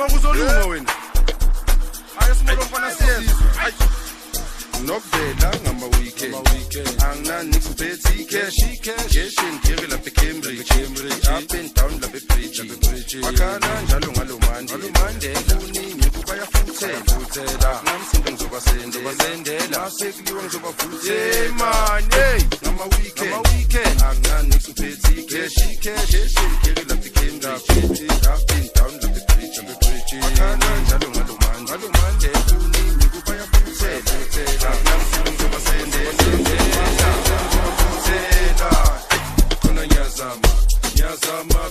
Kuzolunga wena. Ayasimola siyezwe. Nokuvela ngama weekend. Angina nix uphethe cash. Cash ngeke lapha eCambridge. Up and down lapha eBridge. Wakhala njalo ngalo Monday. Kuningi kubaya futhela. Namsindo ngizobasendela. Masekuliwa ngizobavuthela. Hey man, hey. Ngama weekend. Angina nix uphethe cash. Cash ngeke lapha eCambridge. Up and down lapha eBridge. Wakhala njalo ngalo Monday. Kuningi kubaya futhela. Namsindo ngizobasendela. Kona nyazama,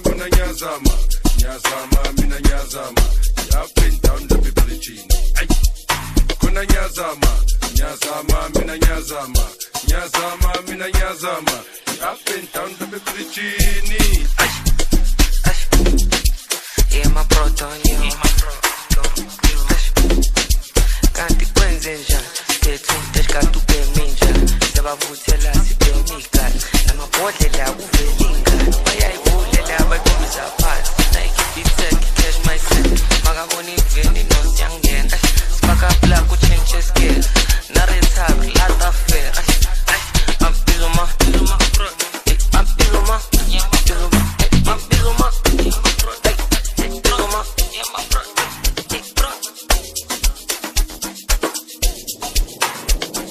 kona nyazama, mina nyazama. Up and down lapha eBridge. Kona nyazama, mina nyazama, mina nyazama. Up and down lapha eBridge. Yeah, my proton, kanti kwenze njani sithethe unteshka tupe minja sabavuthela sibemika namabhodlela